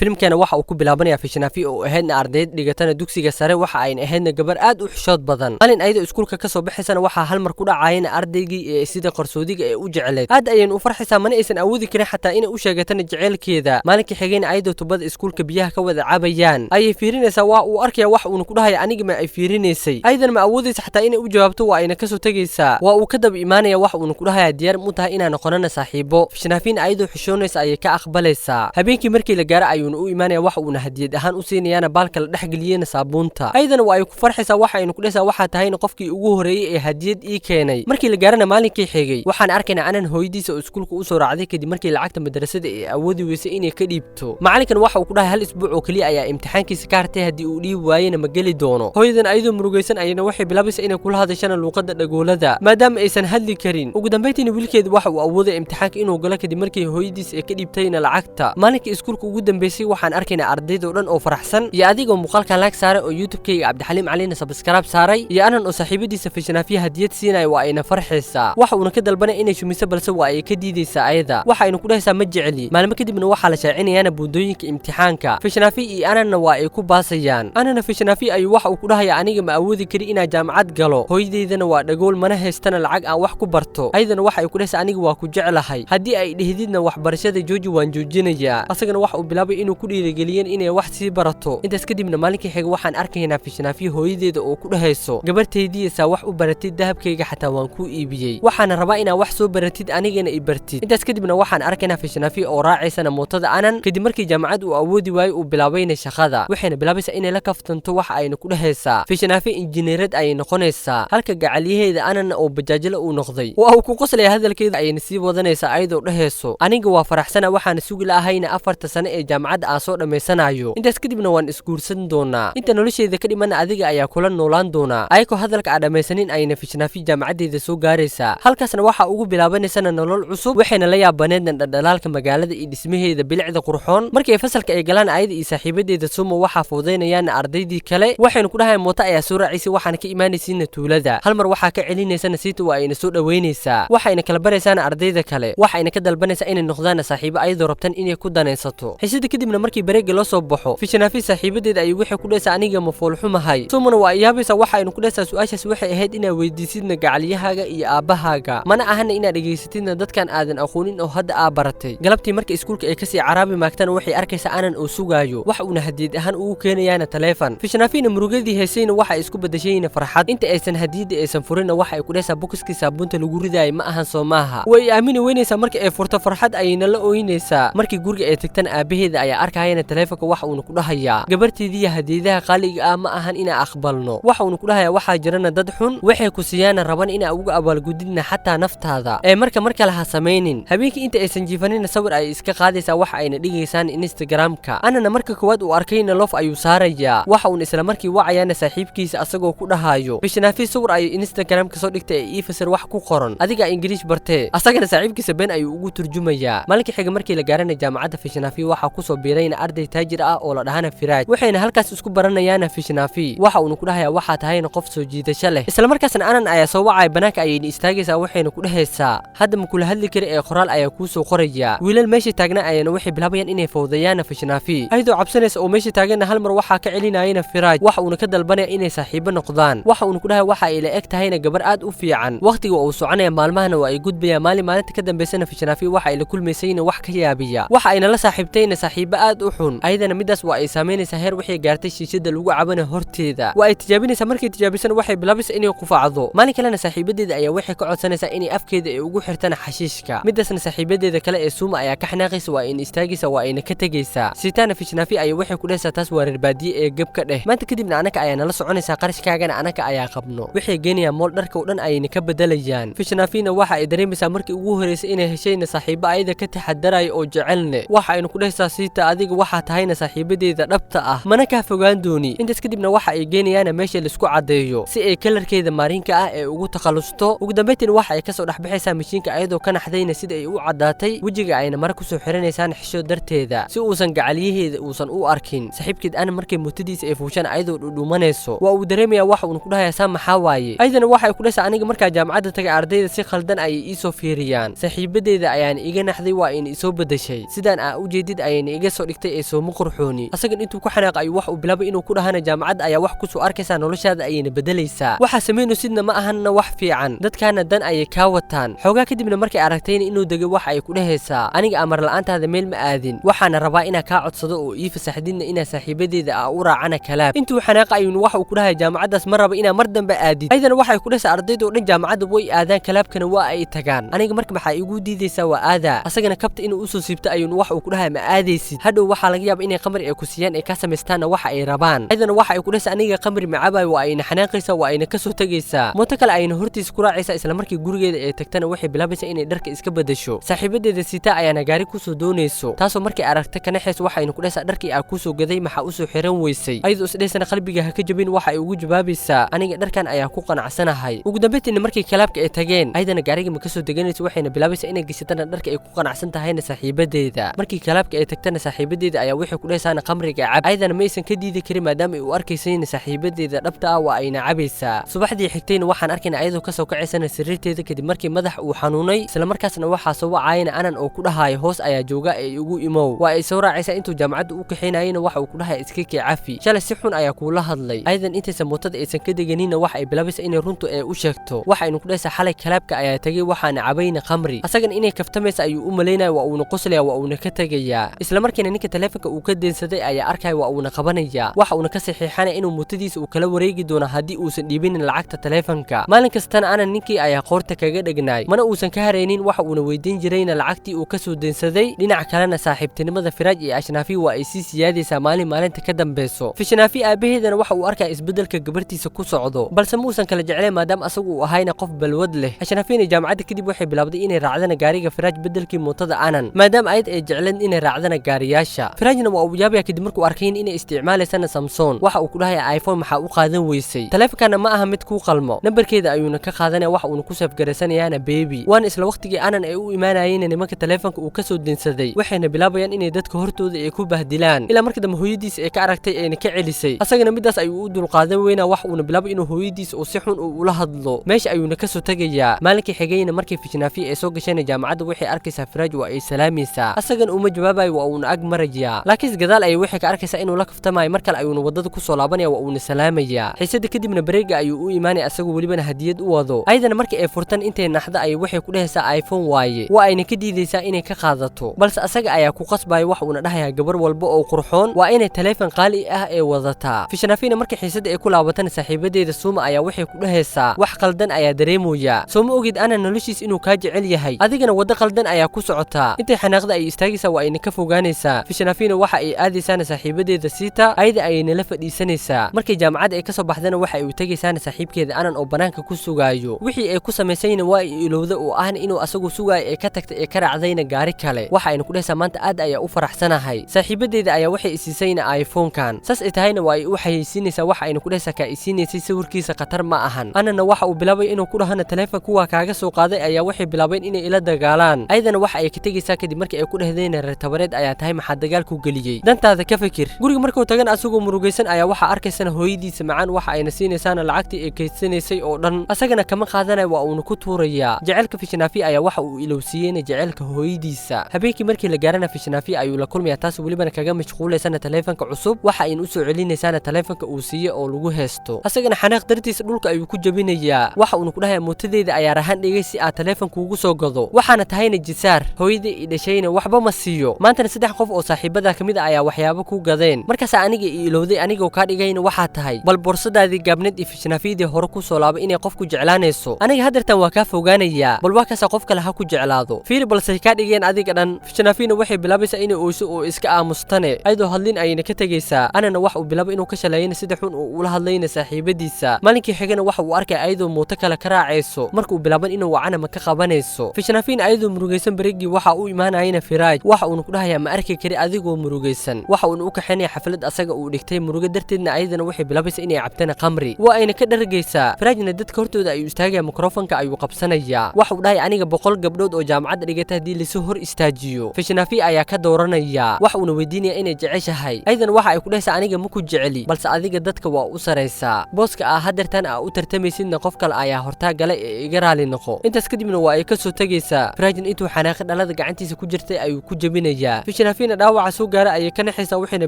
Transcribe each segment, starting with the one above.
filimkeena waxa uu ku bilaabanaya Fishnaafi oo ahaydna ardayd dhigatana dugsiga sare waxa ayna ahaydna gabar aad u xishood badan malin ayda iskuulka ka soo baxaysana waxa hal mar ku dhacayna ardaygii ee sida qarsoodiga ee u jeceleed aad ayaan u farxaysaa mana aysan awoodi karin xataa inay u sheegatana jecelkeeda maalinka xigeen ayda tubada iskuulka biyaha ka wada cabayaan ayay fiirinaysaa waa uu arkaya wax uu ku dhahay aniga ma ay fiirinaysay aydan ma awoodaysa xataa inay u jawaabto waa ayna ka soo tagaysaa waa uu ka dab iimaanaya wax uu ku dhahay diyaar mu tahay inaan noqonana saaxiibo Fishnaafiin aydu xishoonaysa ayay ka aqbalaysaa habeenkii markii la gaaro ayuuna u iimaanaya wax uu hadiyad ahaan u siinayana baalka la dhaxgeliyeen saabuunta aydan waa ay ku farxaysaa waxa aynu ku dhaysaa waxa tahay qofkii ugu horeeyay ee hadiyad ii keenay markii la gaarana maalinkii xigay waxaan arkaynaa anan hooyadiisa oo iskuulka u soo raacday kadib markii lacagta madrasada ee awoodi weysay inay ka dhiibto macalinkan waxa uu ku dhahay hal isbuuc oo kaliya ayaa imtixaankiisa ka hartay hadii uu dhiib waayena ma geli doono hooyadan ayadoo murugaysan ayna waxay bilaabaysaa inay kula hadashana luuqada dhagoolada maadaama aysan hadli karin ugu dambeyntiina wiilkeedu waxa uu awooday imtixaanka inuu galo kadib markii hooyadiisa ay ka dhiibtayna lacagta maalinkii iskuulka ugu dambeysay waxaan arkaynaa ardayda oo dhan oo faraxsan iyo adigoo muuqaalkan laag saaray oo YouTube-kayga Cabdixaliim Calina subscribe saaray iyo anan oo saaxiibadiisa Fishnaafi hadiyad siinay waa ayna farxaysaa waxa uu ka dalbanay inay shumiso balse waa ay ka diidaysaa ayada waxa aynu ku dhahaysaa ma jeceli maalmo kadibna waxa la shaacinayana buundooyinka imtixaanka Fishnaafi iyo anana waa ay ku baasayaan anana Fishnaafi ayuu waxa uu ku dhahayaa aniga ma awoodi kari inaan jaamacad galo hooyadeydana waa dhagool mana haystana lacag aan wax ku barto ayadana waxa ay ku dhahaysaa aniga waa ku jecelahay haddii ay dhihdidna waxbarashada jooji waan joojinayaa asagana waxa uu bilaabay inuu ku dhiirigeliyeen inay wax sii barato intaas kadibna maalinkii xiga waxaan arkaynaa Fishnaafi hooyadeeda oo ku dhahayso gabartaydiisa wax u baratid dahabkayga xataa waan ku iibiyay waxaan rabaa inaan wax soo baratid anigana i bartid intaas kadibna waxaan arkaynaa Fishnaafi oo raacaysana mootada anan kadib markii jaamacad uu awoodi waayay uu bilaabayna shaqada waxayna bilaabaysaa inay la kaftanto waxa ayna ku dhahaysaa Fishnaafi injineerad ay noqonaysaa halka gacaliyaheeda anan oo bajaajla uu noqday waa uu ku qoslay hadalkeeda ayna sii wadanaysaa ayadoo dhahayso aniga waa faraxsana waxaan sugi laahayna 4 sano ee jaamacad aan soo dhameysanayo intaas kadibna waan isguursan doonaa inta nolosheeda ka dhiman adiga ayaa kula noolaan doonaa ayko hadalka aan dhameysanin ayna Fishnaafi jaamacadeeda soo gaaraysaa halkaasna waxa ugu bilaabanaysaa nolol cusub waxayna la yaabaneedna dhadhalaalka magaalada iyo dhismaheeda bilicda qurxoon markii fasalka ay galaan ayada iyo saaxiibadeeda sumo waxa fuudeynayaan ardaydii kale waxayna ku dhahay mooto ayaa soo raacisay waxaan ka iimaanaysiina tuulada hal mar waxa ka celinaysaa siita waa ayna soo dhaweynaysaa waxayna kala baraysaa ardayda kale waxayna ka dalbanaysaa inay noqdaan saaxiibo ayadoo rabtan inay ku danaysato xisida kadibna markii bareega loo soo baxo Fishnaafi saaxiibadeeda ay wixii ku dhaysaa aniga ma foolxumahay sumana waa yaabaysaa waxaynu ku dhaysaa su'aashaas waxay ahayd inaad weydiisidna gacaliyahaaga iyo aabahaaga mana ahana inaad dhageysatidna dadkan aadan aqoonin oo hadda aa baratay galabtii markii iskuulka ay kasii caraabi maagtana waxay arkaysaa anan oo sugaayo wax uuna hadiyad ahaan ugu keenayaana taleefan Fishnaafiina murugadii heesayna waxa isku badashayna farxad inta aysan hadiyada aysan furina waxa ay ku dhaysaa bokiskii saabuunta lagu ridaay ma ahan Soomaha way aamini weynaysaa markii ay furto farxad ayna la ooynaysaa markii guriga ay tagtan aabaheeda ayaa arkayana taleefanka waxa uu ku dhahayaa gabarteedii hadiyadaha qaaliga ah ma ahan ina aqbalno waxa uu ku dhahayaa waxa jirana dad xun waxay ku siiyaan raban ina uga abaalgudidna xataa naftaada ee marka la sameeynin habeenkii inta aysan jiifanina sawir ay iska qaadaysaa waxa ayna dhigaysaan Instagram-ka anana marka koowaad uu arkayna loof ayuu saarayaa waxa uu isla markii wacayana saaxiibkiisa asagoo ku dhahayo Fishnaafi sawir ay Instagram-ka soo dhigtay ee fasir wax ku qoran adiga Ingiriis bartee asagana saaxiibkiisa been ayuu ugu turjumayaa maalinka xiga markii la gaaranay jaamacadda Fishnaafi waxa ku soo biirayna arday taajir ah oo la dhahana Firaaj waxayna halkaas isku baranayaan Fishnaafi waxa uu ku dhahayaa waxa tahayna qof soo jiidasho leh isla markaasna anan ayaa soo wacay banaanka ayay istaagaysaa waxayna ku dhahaysaa hadda ma kula hadli kari ee qoraal ayaa ku soo qoraya wiilal meesha taagna ayana waxay bilaabayaan inay fowdayaan Fishnaafi ayadoo cabsanaysa oo meesha taagna hal mar waxa ka celinayna Firaaj waxa uu ka dalbanaya inay saaxiibo noqdaan waxa uu ku dhahay waxa ay la eg tahayna gabar aad u fiican waqtiga uu soconaya maalmahana waa ay gudbayaan maalinta ka dambeysana Fishnaafi waxa ay la kulmaysayna wax ka yaabiya waxa ayna la saaxiibtayna saaxiibo aad u xun ayadana midaas waa ay saameynaysaa heer wixii gaartay shiishada lagu cabana horteeda waa ay tijaabinaysaa markii tijaabisan waxay bilaabaysaa inay qufacdo maalin kalena saaxiibadeeda ayaa waxay ka codsanaysaa inay afkeeda ay ugu xirtaan xashiishka midaasna saaxiibadeeda kale ee Suuma ayaa ka xanaaqaysa waa in istaagaysa waa ayna ka tagaysaa sitaana Fishnaafi ayaa waxay ku dhaysaa taas waa reer baadiye ee gabka dheh maanta kadibna anaka ayaa nala soconaysaa qarashkaagana anaka ayaa qabno waxay geenayaan mool dharka oo dhan ayna ka bedelayaan Fishnaafiina waxa ay dareemaysaa markii ugu horeysay inay heshayna saaxiibo ayada ka taxadarayo oo jecelne waxa aynu ku dhaysaa siita adiga waxa tahayna saaxiibadeeda dhabta ah mana ka fogaan dooni intaas kadibna waxa ay geenayaan meesha la isku cadeeyo si ay kalarkeeda maarinka ah ee ugu takhalusto ugu dambeyntii waxa ay ka soo dhaxbaxaysaa mishiinka ayadoo ka naxdayna sida ay u cadaatay wajiga ayna mar ku soo xiranaysan xisho darteeda si uusan gacaliyaheeda uusan u arkin saaxiibkeed ana markay mutadiisa ay fuushan ayadoo dhuumanayso waa uu dareemayaa waxa uu ku dhahayaa samaxa waaye ayadana waxa ay ku dhashay aniga markaa jaamacadda tagay ardayda si khaldan ay ii soo fiiriyaan saaxiibadeeda ayaan iga naxday waa in isoo bedeshay sidaan aan u jeedid ayaan iga soo dhigtay ee soo qurxooni asagan intuu ku xanaaq ayuu wax uu bilaabay inuu ku dhahana jaamacad ayaa wax ku soo arkaysa noloshaada ayayna bedelaysaa waxa sameeyno sidna ma ahanna wax fiican dadkaana dan ayay ka wataan xogaa kadibna markay aragtayna inuu degay wax ay ku dhahaysaa aniga amar la'aantaada meel ma aadin waxaana rabaa inaa kaa codsado oo ii fasaxdinna inaa saaxiibadeeda u raacana kalaab intuu xanaaqa ayuu wax uu ku dhahay jaamacadaas ma raba inaa mar dambe aadid aydan waxay ku dhasay ardayda oo dhan jaamacada way aadaan kalaabkana waa ay tagaan aniga marka maxaa igu diidaysaa waa aadaa asagana kabta inuu usoo siibto ayuu wax uu ku dhahay ma aadaysid hadhow waxaa laga yaabaa inay qamri ay ku siiyaan ee ka samaystaana waxa ay rabaan aydan waxa ay ku dhasay aniga qamri macabay waa ayna xanaaqaysaa waa ayna ka soo tagaysaa mooto kale ayna hortiisa ku raacaysaa isla markii gurigeeda ay tagtana waxay bilaabaysaa inay dharka iska bedesho saaxiibadeeda sita ayaana gaari ku soo doonayso taasoo markay aragta kanaxeys waxayna ku dhasay dharkii aa ku soo gaday maxaa u soo xiran weysay ayadoo isdheysana qalbiga ha ka jabin waxa ay ugu jawaabaysaa aniga dharkan ayaa ku qanacsanahay ugu dambeyntiina markii kalaabka ay tageen ayadana gaariga ma ka soo deganayso waxayna bilaabaysaa inay gashatana dharka ay ku qanacsan tahayna saaxiibadeeda markii kalaabka ay tagtana saaxiibadeeda ayaa waxay ku dhahaysaana qamriga cab ayadana ma aysan ka diidi karin maadaama ay u arkaysayna saaxiibadeeda dhabta ah waa ayna cabaysaa subaxdii xigtayna waxaan arkayna ayadoo ka soo kacaysana sariirteeda kadib markii madax uu xanuunay isla markaasna waxaa soo wacayna anan oo ku dhahayo hoos ayaa jooga ee ugu imow waa ay soo raacaysaa intuu jaamacadda u kaxaynayna waxa uu ku dhahay iska kii cafi shalay si xun ayaa kuula hadlay ayadan intaysan mootada aysan ka deganinna waxa ay bilaabaysaa inay runtu ee u sheegto waxaynu ku dhahaysaa xalay kalaabka ayaa tagay waxaana cabayna qamri asagana inay kaftamaysa ayuu u malaynaya waa uuna qoslaya waa uuna ka tegayaa isla markiina ninka taleefanka uu ka deensaday ayaa arkaya waa uuna qabanaya waxa uuna ka saxiixanaya inuu mootadiisa uu kala wareegi doono haddii uusan dhiibinin lacagta taleefanka maalin kastana anan ninkii ayaa qoorta kaga dhegnaay mana uusan ka haraynin waxa uuna weydiin jirayna lacagtii uu ka soo deensaday dhinaca kalena saaxiibtinimada firaaj iyo ashnaafi waa ay sii siyaadaysaa maalinta ka dambeyso fishnaafi aabaheedana waxa uu arkaya isbedelka gabartiisa ku socdo balse muusan kala jecleen maadaama asagu uu ahayna qof balwad leh ashnaafina jaamacadda kadib waxay bilaabday inay raacdana gaariga firaaj bedelkii mootada anan maadaama ayad ay jecleen inay raacdana gaariyaasha firaajna waa uu yaabaya kadib markuu arkayn inay isticmaalaysana samson waxa uu ku dhahaya iphone maxaa u qaadan weysay taleefankana ma aha mid kuu qalmo nambarkeeda ayuuna ka qaadanaya waxa uuna ku safgaraysanayaana beebi waana isla waqtigii anan ay u imaanayeen nimanka taleefanka uu ka soo deensaday waxayna bilaabayaan inay dadka hortooda ay ku bahdilaan ilaa markii dambe hooyadiisa ay ka aragtay ayna ka celisay asagana midaas ayuu u dulqaadan weynaa wax uuna bilaabay inuu hooyadiisa uu si xun ula hadlo meesha ayuuna ka soo tegayaa maalinkii xigayna markii fishnaafi ay soo gasheen jaamacadda waxay arkaysaa firaaj waa ay salaamaysaa asagana uma jawaabayo waa uuna ag marayaa laakiin gadaal ayay waxay ka arkaysaa inuu la kaftamayo mar kale ayuuna wadada ku soo laabanaya waa uuna salaamaya xiisada kadibna bareega ayuu u imaanaya asagoo welibana hadiyad u wado ayadana markii ay furtan intay naxda ayay waxay ku dhahaysaa iphone waaye waa ayna ka diidaysaa inay ka qaadato balse asaga ayaa ku qasbaya wax uuna dhahayaa gabar walba oo qurxoon waa inay taleefan qaali ah ee wadataa fishnaafiina markii xiisada ay ku laabatana saaxiibadeeda suuma ayaa waxay ku dhahaysaa wax qaldan ayaa dareemooya soo ma ogid ana noloshiis inuu kaa jecel yahay adigana waddo qaldan ayaa ku socotaa intay xanaaqda ay istaagaysaa waa ayna ka fogaanaysaa fishnaafiina waxa ay aadaysaana saaxiibadeeda siita ayada ayayna la fadhiisanaysaa markay jaamacadda ay ka soo baxdana waxa ay u tegaysaana saaxiibkeeda anan oo banaanka ku sugaayo wixii ay ku samaysayna waa ay ilowda oo ahna inuu asagu sugaayo ee ka tagtay ee ka raacdayna gaari kale waxa ayna ku dhahaysaa maanta aad ayaa u faraxsanahay saaxiibadeeda ayaa waxay isiisayna iphone-kan saas ay tahayna waa ay u xayeysiinaysaa waxa ayna ku dhahaysaa kaa isiinaysay sawirkiisa khatar ma ahan anana waxa uu bilaabay inuu ku dhahana taleefon kuwa kaaga soo qaaday ayaa waxay bilaabeen inay ila dagaalaan ayadana waxa ay ka tegaysaa kadib markii ay ku dhahdayna reer tabareed ayaa tahay maxaa dagaal ku geliyey dantaada ka fikir guriga markuu tagan asagoo murugaysan ayaa waxa arkaysana hooyadiisa macaan waxa ayna siinaysaana lacagtii ay kaysanaysay oo dhan asagana kama qaadanaya waa uuna ku tuurayaa jaceylka fishnaafi ayaa waxa uu ilowsiiyeyna jaceylka hooyadiisa habeenkii markii la gaarana fishnaafi ayuu la kulmaya taas welibana kaga mashquulaysana taleefanka cusub waxa ayna u soo celinaysaana taleefanka uu siiye oo lagu heesto asagana xanaaq dartiisa dhulka ayuu ku jabinayaa waxa uuna ku dhahaya mootadeeda ayaa rahan dhigay si aad taleefanka ugu soo gado waxaana tahayna jisaar hooyada i dhashayna waxba ma siiyo maantana 3 qof oo saaxiibada kamid ah ayaa waxyaabo ku gadeen markaas aniga i ilowday anigoo ka dhigayna waxa tahay bal borsadaadii gaabnad iyo fishnaafidii hore ku soo laabay inay qof ku jeclaanayso aniga hadartan waa ka fogaanaya bal waa kaasa qof kale ha ku jeclaado fiir balse ka dhigeen adiga dhan fishnaafina waxay bilaabaysaa inay ooyso oo iska aamustane ayadoo hadlin ayna ka tagaysaa anana wax uu bilaabay inuu ka shaleeyay sida xun oo ula hadlayna saaxiibadiisa maalinkii xigana waxa uu arkay ayadoo mooto kale ka raacayso markuu bilaaban inuu wacana ma ka qabanayso fishnaafina ayadoo murugaysan bareegii waxa uu imaanayna firaaj waxa uu ku dhahayaa ma arki kari adigoo murugaysan waxa uu u kaxinaya xaflad asaga uu dhigtay muruga darteedna ayadana waxay bilaabaysaa inay cabtana qamri waa ayna ka dhargaysaa firaajna dadka hortooda ayuu istaagaya mikrofonka ayuu qabsanaya waxa uu dhahay aniga 100 gabdhood oo jaamacad dhigata hadii la soo hor istaajiyo fishnaafi ayaa ka dooranaya waxa uu weydiinaya inay jeceshahay ayadana waxa ay ku dhahaysaa aniga ma ku jeceli balse adiga dadka waa u sareysaa booska hadartan u tartamaysidna qof kale ayaa hortaa galay ee iga raali noqo intaas kadibna waa ay ka soo tagaysaa firaajna intuu xanaaqi dhalada gacantiisa ku jirtay ayuu ku jabinayaa fishnaafina dhaawaca soo gaara ayay ka naxaysaa waxayna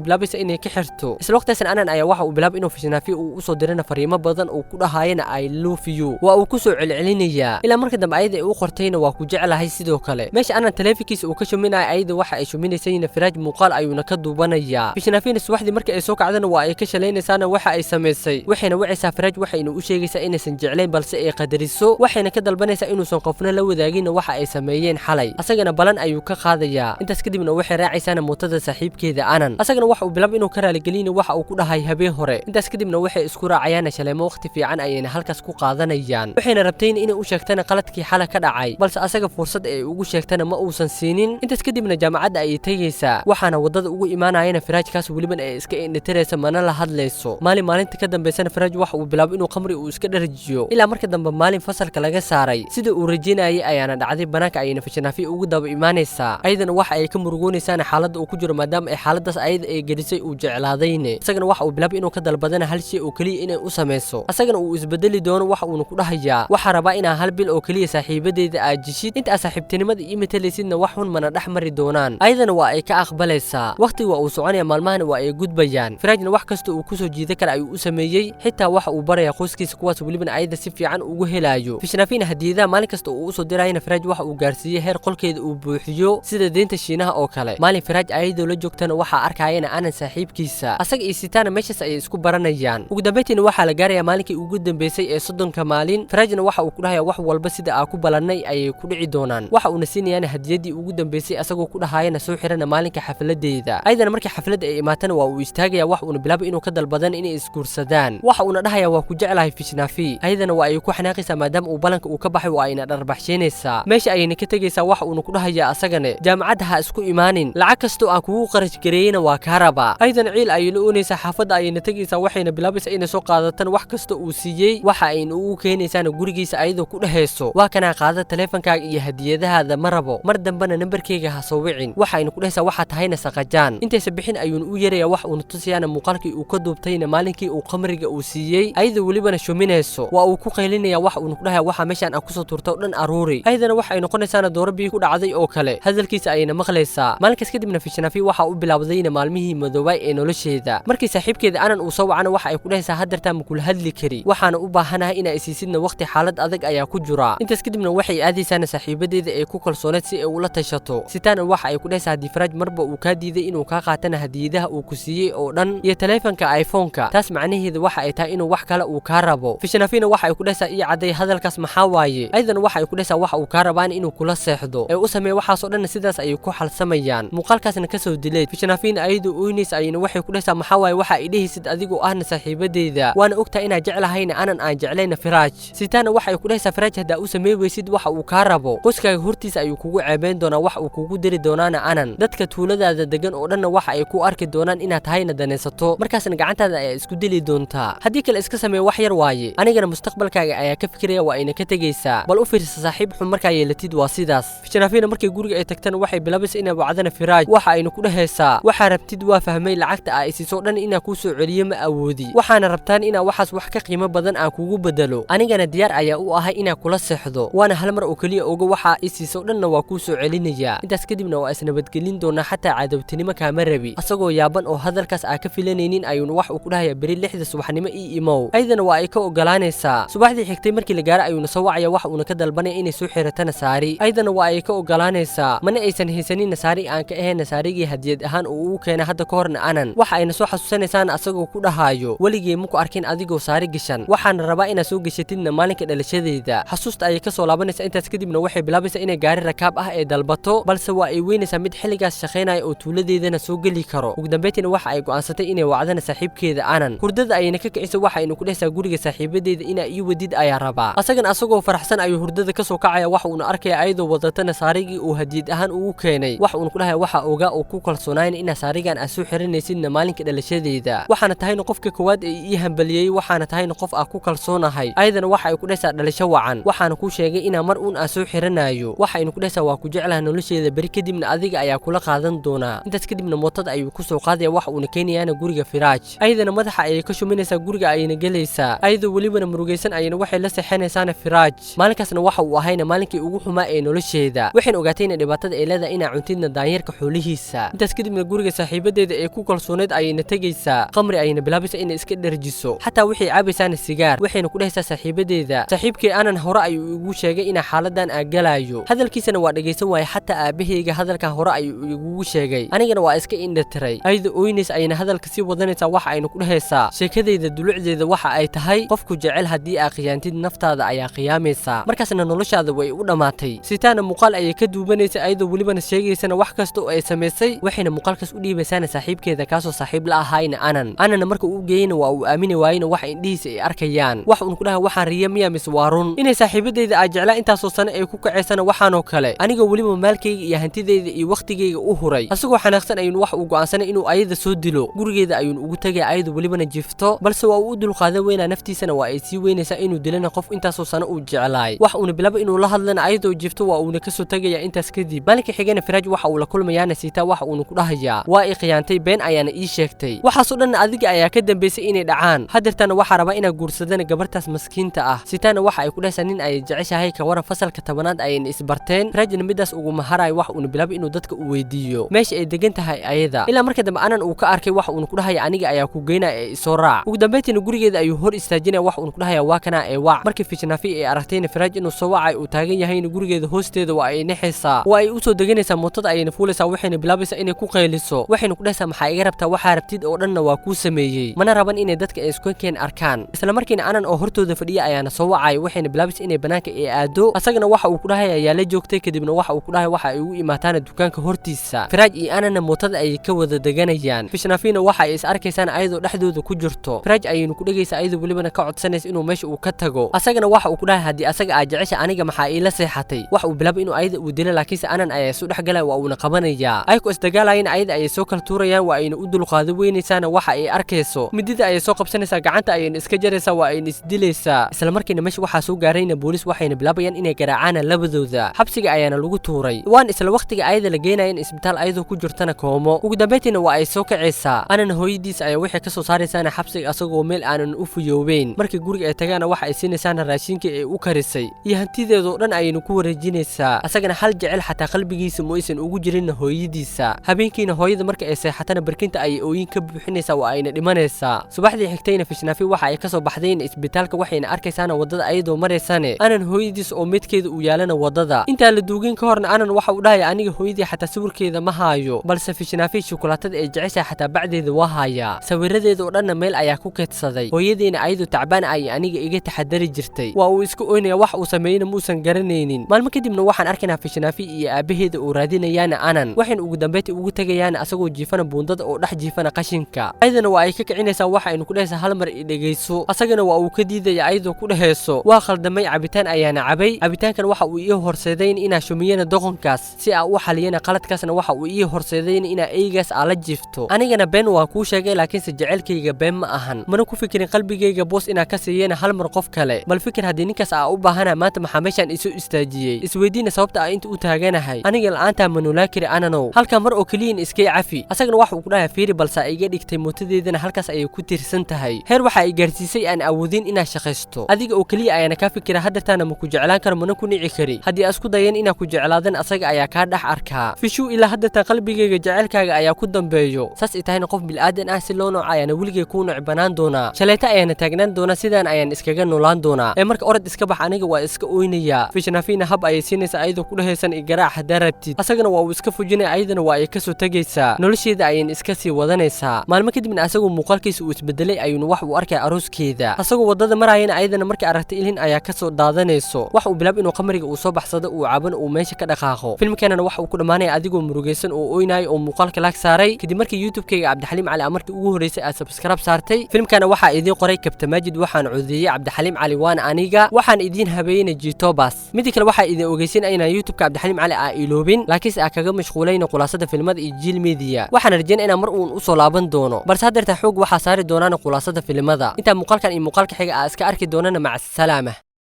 bilaabaysaa inay ka xirto isla waqtigaasna anan ayaa waxa uu bilaabay inuu fishnaafi uu usoo dirana fariimo badan uu ku dhahaayana I love you waa uu kusoo celcelinayaa ilaa marka dambe ayada ay u qortayna waa ku jeclahay sidoo kale meesha anan taleefankiisa uu ka shuminaya ayada waxa ay shuminaysayna firaaj muuqaal ayuuna ka duubanayaa fishnaafina subaxdii markii ay soo kacdana waa ay ka shalaynaysana waxa ay samaysay waxayna wacaysaa firaaj waxayna u sheegaysaa inaysan jeclayn balse ay qadariso waxayna ka dalbanaysaa inuusan qofna la wadaagin waxa ay sameeyeen xalay asagana balan ayuu ka qaadayaa intaas kadibna waxay raacaysaana mootada saaxiibkeeda anan asagana waxa uu bilaabay inuu ka raaligelina waxa uu ku dhahay habeen hore intaas kadibna waxay isku raacayaan shaleemo waqti fiican ayayna halkaas ku qaadanayaan waxayna rabteen inay u sheegtana qaladkii xalay ka dhacay balse asaga fursad ay ugu sheegtana ma uusan siinin intaas kadibna jaamacadda ayay tegaysaa waxaana wadada ugu imaanayana firaajkaas weliban ay iska indhitiraysa mana la hadlayso maalinta ka dambaysana firaaj waxa uu bilaabay inuu khamri uu iska dharjiyo ilaa marka dambe maalin fasalka laga saaray sida uu rajaynayay ayaana dhacday banaanka ayayna fishnaafi ugu daba imaanaysaa ayadana waxa ay ka murugoonaysaana xaaladda uu ku jiro maadaama ay xaaladaas ayada ay gelisay uu jeclaadayne isagana waxa uu bilaabay inuu ka dalbadana hal shay oo keliya inay u samayso asagana uu isbedeli doono waxa uuna ku dhahayaa waxaa rabaa inaa hal bil oo keliya saaxiibadeeda aad jishid inta saaxiibtinimada ii matalaysidna wax xun mana dhex mari doonaan ayadana waa ay ka aqbalaysaa waqtiga waa uu soconaya maalmahana waa ay gudbayaan firaajna wax kasta uu kusoo jiida kara ayuu u sameeyey xitaa waxa uu barayaa qoyskiisa kuwaas welibana ayada si fiican ugu helaayo fishnaafina hadiyadaha maalin kasta uu usoo dirayana firaaj waxa uu gaarsiiyey heer qolkeeda uu buuxiyo sida deynta shiinaha oo kale maalin firaaj ayadoo la joogtana waxaa arkayana anan saaxiibkiisa asaga iyo sitaana meeshaas ayay isku baranayaan ugu dambeyntiina waxaa la gaarayaa maalinkii ugu dambeysay ee 30 maalin firaajna waxa uu ku dhahayaa wax walba sida aa ku balannay ayay ku dhici doonaan waxa uuna siinayaana hadiyadii ugu dambeysay asagoo ku dhahaayana soo xirana maalinka xafladeeda ayadana markii xafladda ay imaatana waa uu istaagayaa wax uuna bilaabay inuu ka dalbadan inay isguursadaan waxa uuna dhahayaa waa ku jeclahay fishnaafi ayadana waa ay ku xanaaqaysaa maadaama uu balanka uu ka baxay waa ayna dharbaxsheynaysaa meesha ayayna ka tegaysaa waxa uuna ku dhahayaa asagane jaamacadda ha isku imaanin lacag kastoo aan kugu qarash gareeyena waa kaa rabaa aydan ciil ayay la oonaysaa xaafadda ayayna tegaysaa waxayna bilaabaysaa inay soo qaadatan wax kasta uu siiyey waxa ayna ugu keenaysaana gurigiisa ayadoo ku dhehayso waa kanaa qaada taleefankaaga iyo hadiyadahaada ma rabo mar dambena nambarkeyga ha soo wicin waxayna ku dhehaysaa waxaa tahayna saqajaan intaysa bixin ayuuna u yeerayaa wax uuna tusayaana muuqaalkii uu ka duubtayna maalinkii uu khamriga uu siiyey ayadoo welibana shuminayso waa uu ku qaylinaya wax uuna ku dhahaya waxa meeshaan aan kusoo turta o dhan aruuri ayadana waxa ay noqonaysaana dooro biyo ku dhacday oo kale hadalkiisa ayayna maqlaysaa maalinkaas kadibna fishnaafi waxa u bilaabdayna maalmihii madoobay ee nolosheeda markii saaxiibkeeda anan uu soo wacana waxa ay ku dhahaysaa hadartaa ma kula hadli kari waxaana u baahanahay inaa isiisidna waqti xaalad adag ayaa ku jira intaas kadibna waxay aadaysaana saaxiibadeeda ee ku kalsooneed si ay ula tashato sitaana waxa ay ku dhahaysaa haddii firaaj marba uu kaa diiday inuu kaa qaatana hadiyadaha uu ku siiyey oo dhan iyo taleefanka iPhone-ka taas macnaheedu waxa ay tahay inuu wax kale uu kaa rabo fishnafina waxa ay ku dhahaysaa ii caday hadalkaas maxaa waaye aydan waxa ay ku dhahaysaa waxa uu kaa rabaan inuu kula seexdo ee u sameeyo waxaas oo dhan sidaas ay ku xalsamayaan muuqaalkaasna ka soo dileed fishnafina ayadu ooynaysa ayna waxay ku dhahaysaa maxaa waaye waxa ay dhehaysid adigoo ahna saaxiibadeeda waana ogtaa inaa jeclahayna anan aan jeclayna firaaj sitaana waxa ay ku dhahaysaa firaaj haddaa u sameey weysid waxa uu kaa rabo qoyskaaga hortiisa ayuu kugu ceebeyn doonaa wax uu kugu diri doonaana anan dadka tuuladaada degan oo dhanna waxa ay ku arki doonaan inaad tahayna danaysato markaasna gacantaada ayaa isku dili doontaa haddii kale iska samee wax yar waaye anigana mustaqbalkaaga ayaa ka fikiraya waa ayna ka tegaysaa bal u fiirsa saaxiib xun markaa yeelatid waa sidaas fishnafina markay guriga ay tagtana waxay bilaabaysaa inay wacdana firaaj waxa ayna ku dhahaysaa waxaa rabtid waa fahmay lacagta aa isiisoo dhan inaa kuu soo celiyo ma awoodi waxaana rabtaan inaa waxaas wax ka qiimo badan aan kugu bedelo anigana diyaar ayaa u ahay inaa kula seexdo waana hal mar oo keliya oga waxaa isiisoo dhanna waa kuu soo celinayaa intaas kadibna waa isnabadgelin doonaa xataa cadowtinimo kaama rabi asagoo yaaban oo hadalkaas aa ka filanaynin ayuuna wax uu ku dhahayaa beri 6 subaxnimo ii imow ayadana waa ay ka ogolaanaysaa subaxdii xigtay markii la gaaro ayuuna soo wacaya wax uuna ka dalbanaya inay soo xiratana saari ayadana waa ay ka ogolaanaysaa mana aysan haysanin nasaari aan ka ahayn nasaarigii hadiyad ahaan uu ugu keenay hadda ka horna anan waxa ayna soo xasuusanaysaana asagoo ku dhahaayo weligii maku arkin adigoo saari gashan waxaana rabaa inaad soo gashatidna maalinka dhalashadeeda xasuusta ayay ka soo laabanaysaa intaas kadibna waxay bilaabaysaa inay gaari rakaab ah ee dalbato balse waa ay weynaysaa mid xilligaas shaqaynaya oo tuuladeedana soo geli karo ugu dambeyntiina waxa ay go'aansatay inay wacdana saaxiibkeeda anan hurdada ayayna ka kicisay waxa aynu ku dhehaysaa guriga saaxiibadeeda inaa ii wadid ayaa rabaa asagan asagoo faraxsan ayuu hurdada ka soo kacaya wax uuna arkaya ayadoo wadatana saarigii uu hadiyad ahaan ugu keenay wax uuna ku dhahaya waxa ogaa oo ku kalsoonayn inaa saarigan aad soo xiranaysidna maalinka dhalashadeeda waxaana tahayna qofka koowaad ee ii hambaliyey waxaana tahayna qof aa ku kalsoonahay ayadana waxa ay ku dhahaysaa dhalasho wacan waxaana kuu sheegay inaa mar uun aan soo xiranayo waxaynu ku dhahaysaa waa ku jeclaha nolosheeda beri kadibna adiga ayaa kula qaadan doonaa intaas kadibna mootada ayuu ku soo qaadaya wax uuna keenayaana guriga firaaj ayadana madaxa ayay ka shuminaysaa guriga ayayna gelaysaa ayadoo welibana murugaysan ayayna waxay la seexanaysaana firaaj maalinkaasna waxa uu ahayna maalinkii ugu xumaa ee nolosheeda waxayna ogaatayna dhibaatada ay leedahay inaa cuntidna daanyeerka xoolihiisa. intaas kadibna guriga saaxiibadeeda ee ku kalsooneed ayayna tegaysaa qamri ayayna bilaabaysaa inay iska dherjiso xataa wixii cabaysaana sigaar waxayna ku dhehaysaa saaxiibadeeda saaxiibkii anan hore ayuu igu sheegay inaa xaaladan aagalayo hadalkiisana waa dhagaysan waaye xataa aabahayga hadalkan hore ayuu igugu sheegay anigana waa iska indhatiray ayada oynays ayna hadalka sii wadanaysaa waxa ayna ku dhehaysaa sheekadeyda dulucdeeda waxa ay tahay qofku jecel haddii aa khiyaantid naftaada ayaa khiyaamaysaa markaasna noloshaada way u dhammaatay sitaana muuqaal ayay ka duubanaysa ayadoo welibana sheegaysana wax kasta oo ay samaysay waxayna muuqaalkaas u dhiibaysaana saaxiibkeeda kaasoo saaxiib la ahayna anana marka uu geeyna waa uu aamini waayena wax indhihiisa ay arkayaan wax uun ku dhahay waxaan riya miya mise waa run inay saaxiibadeyda aa jeclaa intaasoo sano ay ku kacaysana waxaanoo kale anigoo weliba maalkayga iyo hantideyda iyo wakhtigayga u huray asagoo xanaaqsan ayuun wax uu go'aansanay inuu ayada soo dilo gurigeeda ayuun ugu tegay ayadu welibana jifto balse waa uu u dulqaadan weynaa naftiisana waa ay sii weynaysaa inuu dilana qof intaasoo sano uu jeclaay wax uuna bilaaba inuu la hadlana ayadoo jifto waa uuna kasoo tegaya intaas kadib maalinka xigana firaaj waxa uu la kulmayaana siitaa waxa uuna ku dhahayaa waa i khiyaantay been ayaana ii sheegtay waxaasoo dhan adiga ayaa ka dambaysay inay dhacaan hadeertana waxaa rabaa inaa guursadana gabartaas maskiinta ah sitaana waxa ay ku dhahaysaa nin ay jeceshahay ka waran fasalka 10aad ayayna isbarteen firaajna midaas ugu maharayo wax uuna bilaaba inuu dadka u weydiiyo meesha ay degan tahay ayada ilaa marka dambe anan uu ka arkay wax uuna ku dhahaya aniga ayaa ku geynaya ee isoo raac ugu dambeyntiina gurigeeda ayuu hor istaajinaya wax uuna ku dhahaya waa kana ee waac markii fitnaafi ay aragtayna firaaj inuu soo wacay uu taagan yahayna gurigeeda hoosteeda waa ay nexaysaa waa ay u soo deganaysaa mootada ayayna fuulaysaa waxayna bilaabaysaa inay ku qayliso waxayna ku dhahaysaa maxaa iga rabtaa waxaa rabtid oo dhanna waa kuu sameeyey mana raban inay dadka ay iskunkeen arkaan isla markiina anan oo hortooda fadhiya ayaana soo wacay waxayna bilaabaysaa inay banaanka ay aado asagana waxa uu ku dhahaya yaa la joogtay kadibna waxa uu ku dhahay waxa ay ugu imaataana dukaanka hortiisa firaaj iyo anana mootada ayay ka wada deganayaan fitnaafiina waxa ay is arkaysaan ayadoo dhexdooda ku jirto firaaj ayaynu ku dhegaysaa ayadoo welibana ka codsanaysa inuu meesha uu ka tago asagana waxa uu ku dhahay haddii asaga aa jecesha aniga maxaa iila seexatay wax uu bilaabay inuu ayada uu dilo laakiinse anan ayaa isu dhex galaya waa uuna qabanayaa ayagoo isdagaalayana ayada ayay soo kala tuurayaan waa ayna u dulqaado weynaysaana waxa ay arkayso midida ayay soo qabsanaysaa gacanta ayayna iska jaraysaa waa ayna isdilaysaa isla markiina meesha waxaa soo gaarayna booliis waxayna bilaabayaan inay garaacaan labadooda xabsiga ayaana lagu tuuray waan isla waqtiga ayada la geenayeen isbitaal ayadoo ku jirtana koomo ugu dambeyntiina waa ay soo kacaysaa anana hooyadiis ayaa waxay ka soo saaraysaana xabsiga asagoo meel aanan u fuyoobeyn markii guriga ay tagaana waxa ay siinaysaana raashinkii ay u karisay iyo hantideedoo dhan ayaynu ku wareejinaysaa asagana hal jecel xataa qalbigiisa mooysan ugu jirinna hooyadiisa habeenkiina hooyada marka ay seexatana barkinta ayay ooyin ka buuxinaysaa waa ayna dhimanaysaa subaxdii xigtayna fitnaafi waxa ay ka soo baxdayna isbitaalka waxayna arkaysaana wadada ayadoo maraysane anan hooyadiis oo midkeeda uu yaalana wadada intaa la duugin ka horna anan waxa uu dhahaya aniga hooyadii xataa sawirkeeda ma haayo balse fitnaafi shukulaatada ay jeceshahay xataa bacdeeda waa haayaa sawiradeeda oo dhanna meel ayaa ku keedsaday hooyadeena ayadoo tacbaan ayay aniga iga taxadari jirtay waa uu iska oynaya wax uu sameeyna muusan garanaynin maalmo kadibna waxaan arkaynaa fitnaafi iyo aabaheeda oo raadinayaana anan waxayna ugu dambeyntii ugu tagayaan asagoo jiifana buundada oo dhex jiifana qashinka ayadana waa ay ka kicinaysaa waxa aynu ku dhahaysaa hal mar i dhegayso asagana waa uu ka diidaya ayadoo ku dhahayso waa khaldamay cabitaan ayaana cabay cabitaankan waxa uu ii horseedayn inaa shumiyana doqonkaas si aa u xaliyana qaladkaasna waxa uu ii horseedayn inaa eygaas aa la jiifto anigana been waa kuu sheegay laakiinse jecelkayga been ma ahan mana ku fikirin qalbigayga boos inaa ka siiyana hal mar qof kale bal fikir haddii ninkaas aa u baahana maanta maxaa meeshaan isoo istaajiyey isweydiina sababta aa inta u taaganahay aniga la'aantaa manulaakiri ananow halkaa mar oo keliyin iskay cafi asagana waxa uu ku dhahay fiiri balse iga dhigtay mootadeedana halkaas ayay ku tiirsan tahay heer waxa ay gaarsiisay aan awoodin inaa shaqaysto adiga oo keliya ayaana kaa fikira hadeertaana ma ku jeclaan karo mana ku nici kari haddii asku dayan inaa ku jeclaadan asaga ayaa kaa dhex arkaa fishuu ilaa hadeertaan qalbigayga jecelkaaga ayaa ku dambeeyo saas ay tahayna qof bilaadan ah si loo nooca ayaana weligay kuu necbanaan doonaa shalayta ayaana taagnaan doonaa sidaan ayaan iskaga noolaan doonaa ee marka orod iska bax aniga waa iska oynayaa fitnaafiina hab ayay siinaysaa ayadoo ku dhahaysan igaraac haddaa rabtid asagana waa uu iska fujinaya ayadana waa ay kasoo tegaysaa nolosheeda ayayna iska sii wadanaysaa maalmo kadibna asagoo muuqaalkiisa uu isbedelay ayuuna wax uu arkay arooskeeda asagoo wadada marayana ayadana markay aragtay ilin ayaa kasoo daadanayso wax uu bilaab inuu qamriga uu soo baxsado uu caban uu meesha ka dhaqaaqo filmkeenana waxa uu ku dhammaanaya adigoo murugaysan oo oynayo oo muuqaalka laag saaray kadib markii youtube-kayga cabdixaliim cali markii ugu horeysay aad subscribe saartay filmkana waxaa idiin qoray kabta maajid waxaan codeeyey cabdixaliim cali waan aniga waxaan idiin habeeyey jitobas mid kale waxaa idin ogeysiin inaan youtube-ka cabdixaliim cali aa iloobin laakiinse aa kaga mashquulayna khulaasada filmada iyo jiil media waxaan rajayn inaan mar uun u soo laaban doono balse haddeerta xoog waxaa saari doonaan khulaasada filmada intaa muuqaalkan iyo muuqaalka xiga aa iska arki doonana maca salaama